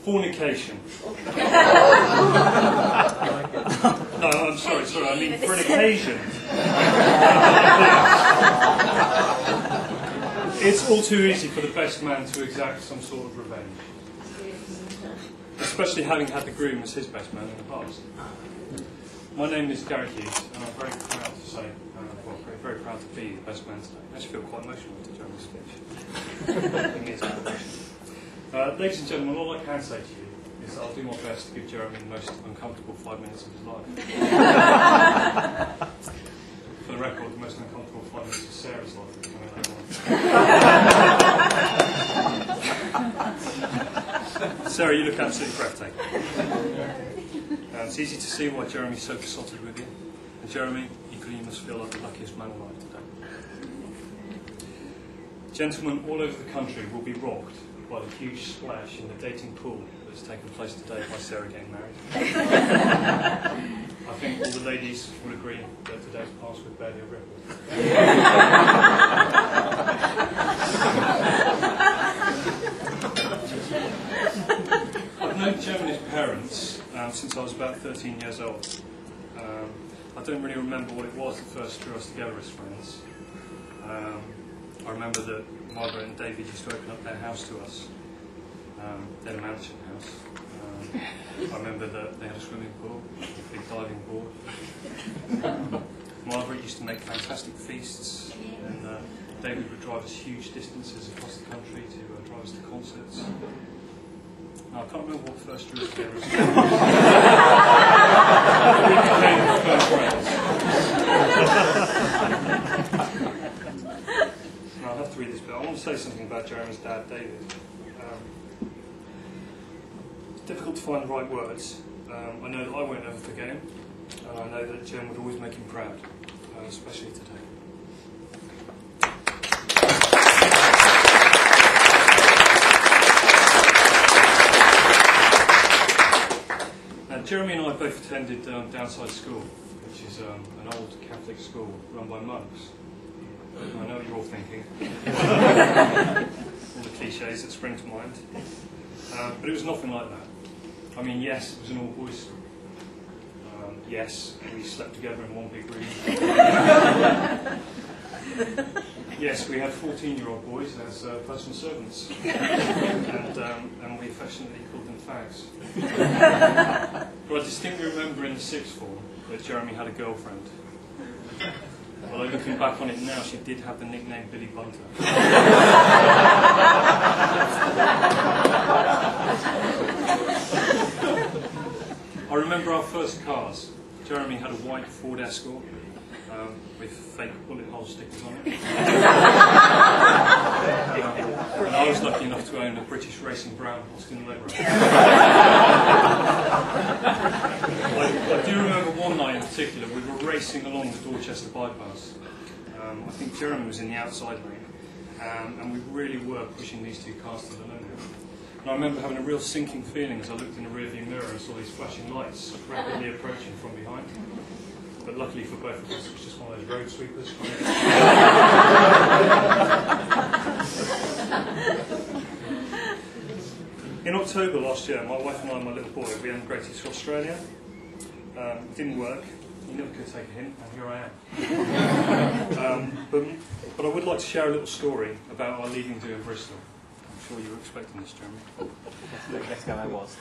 Fornication. No, I'm sorry, I mean for an occasion. It's all too easy for the best man to exact some sort of revenge. Especially having had the groom as his best man in the past. My name is Gaz Hughes, and I'm very proud to say, very proud to be the best man today. I actually feel quite emotional with the German speech. Ladies and gentlemen, all I can say to you is that I'll do my best to give Jeremy the most uncomfortable 5 minutes of his life. For the record, the most uncomfortable 5 minutes of Sarah's life. Sarah, you look absolutely breathtaking. It's easy to see why Jeremy's so besotted with you. And Jeremy, equally, you must feel like the luckiest man alive today. Gentlemen all over the country will be rocked by the huge splash in the dating pool that's taken place today by Sarah getting married. I think all the ladies will agree that today's passed with barely a ripple. I've known Germany's parents since I was about 13 years old. I don't really remember what it was that first drew us together as friends. I remember that Margaret and David used to open up their house to us. They had a mansion house. I remember that they had a swimming pool, a big diving board. Margaret used to make fantastic feasts, and David would drive us huge distances across the country to drive us to concerts. Now, I can't remember what first drew us together. We became first friends. Now, I'll have to read this bit. I want to say something about Jeremy's dad, David. It's difficult to find the right words. I know that I won't ever forget him, and I know that Jem would always make him proud, especially today. Jeremy and I both attended Downside School, which is an old Catholic school run by monks. I know what you're all thinking. All the cliches that spring to mind. But it was nothing like that. I mean, yes, it was an all-boys school. Yes, we slept together in one big room. Yes, we had 14-year-old boys as personal servants. And we affectionately called them fags. But I distinctly remember in the sixth form that Jeremy had a girlfriend. Although looking back on it now, she did have the nickname Billy Bunter. I remember our first cars. Jeremy had a white Ford Escort with fake bullet hole stickers on it. And I was lucky enough to own a British Racing Brown Austin Leg Road. I do remember one night in particular, we were racing along the Dorchester bypass. I think Jeremy was in the outside lane, and we really were pushing these two cars to the limit. And I remember having a real sinking feeling as I looked in the rearview mirror and saw these flashing lights rapidly approaching from behind. But luckily for both of us, it was just one of those road sweepers. In October last year, my wife and I and my little boy, we emigrated to Australia. It didn't work. You never could take a hint, and here I am. But I would like to share a little story about our leaving do in Bristol. I'm sure you were expecting this, Jeremy. Let's go, I was.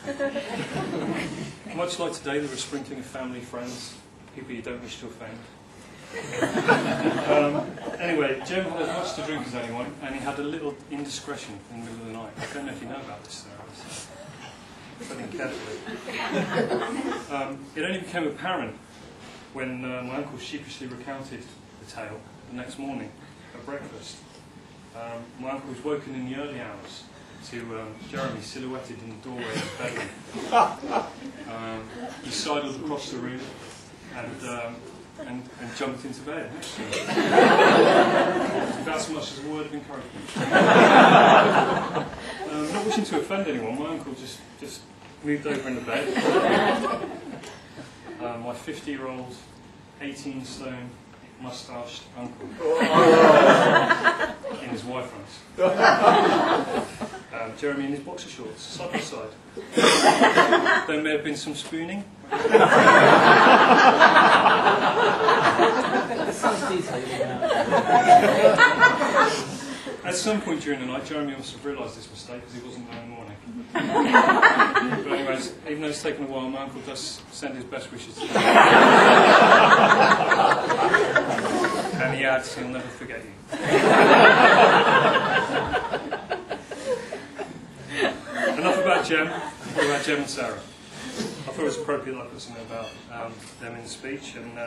Much like today, there were a sprinkling of family, friends, people you don't wish to offend. Anyway, Jem had as much to drink as anyone, and he had a little indiscretion in the middle of the night. I don't know if you know about this, Sarah. Treading carefully. It only became apparent when my uncle sheepishly recounted the tale the next morning at breakfast. My uncle was woken in the early hours to Jeremy silhouetted in the doorway of his bedroom. He sidled across the room and jumped into bed. Without so much as a word of encouragement. Not wishing to offend anyone, my uncle just moved over in the bed. My 50-year-old, 18-stone, moustached uncle in his wife runs. Jeremy in his boxer shorts, side by side. There may have been some spooning. At some point during the night, Jeremy must have realised this mistake because he wasn't there in the morning. But anyways, even though it's taken a while, my uncle does send his best wishes to you. And he adds, he'll never forget you. Enough about Jem. What about Jem and Sarah? I thought it was appropriate that I put something about them in the speech, and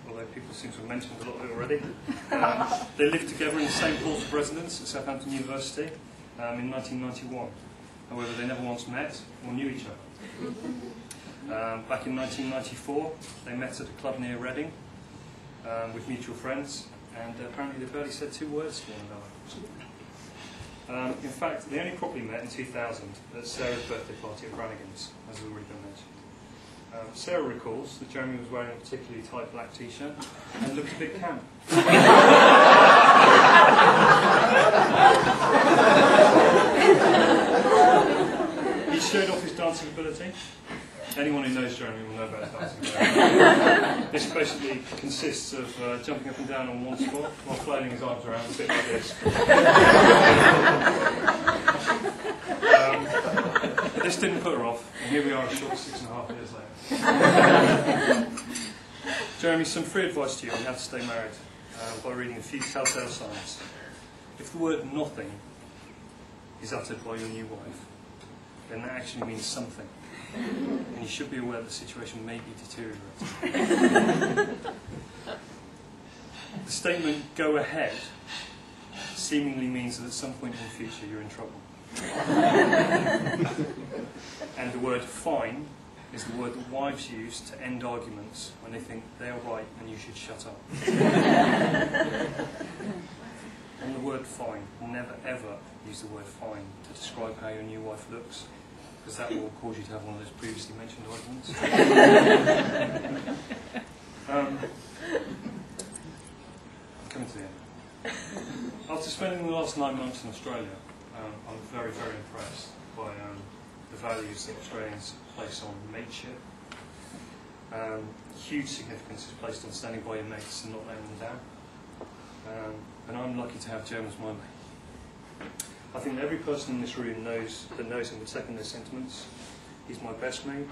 although people seem to have mentioned a lot of it already. They lived together in the same halls of residence at Southampton University in 1991. However, they never once met or knew each other. Back in 1994, they met at a club near Reading with mutual friends, and apparently they barely said 2 words to one another. In fact, they only properly met in 2000 at Sarah's birthday party at Brannigan's, as has already been mentioned. Sarah recalls that Jeremy was wearing a particularly tight black t-shirt and looked a bit camp. He showed off his dancing ability. Anyone who knows Jeremy will know about his dancing ability. This basically consists of jumping up and down on one spot while flailing his arms around a bit like this. But this didn't put her off, and here we are a short 6.5 years later. Jeremy, some free advice to you on how to stay married by reading a few telltale signs. If the word nothing is uttered by your new wife, then that actually means something. And you should be aware the situation may be deteriorating. The statement, go ahead, seemingly means that at some point in the future you're in trouble. And the word fine is the word that wives use to end arguments when they think they are right and you should shut up. On the word fine, never ever use the word fine to describe how your new wife looks, because that will cause you to have one of those previously mentioned arguments. Coming to the end. After spending the last 9 months in Australia, I'm very, very impressed by the values that Australians place on mateship. Huge significance is placed on standing by your mates and not letting them down. And I'm lucky to have Jem as my mate. I think that every person in this room knows him would second their sentiments. He's my best mate,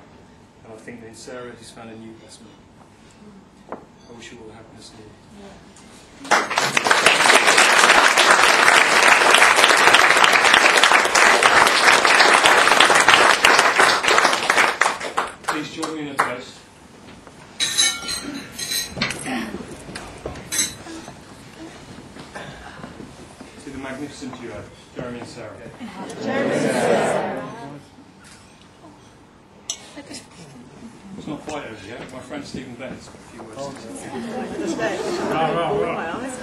and I think that in Sarah he's found a new best mate. I wish you all happiness and please join me in a toast to the magnificent duo, Jeremy and Sarah. Jeremy and Sarah. It's not quite over yet. My friend Stephen Bennett's got a few words to say. My eyes.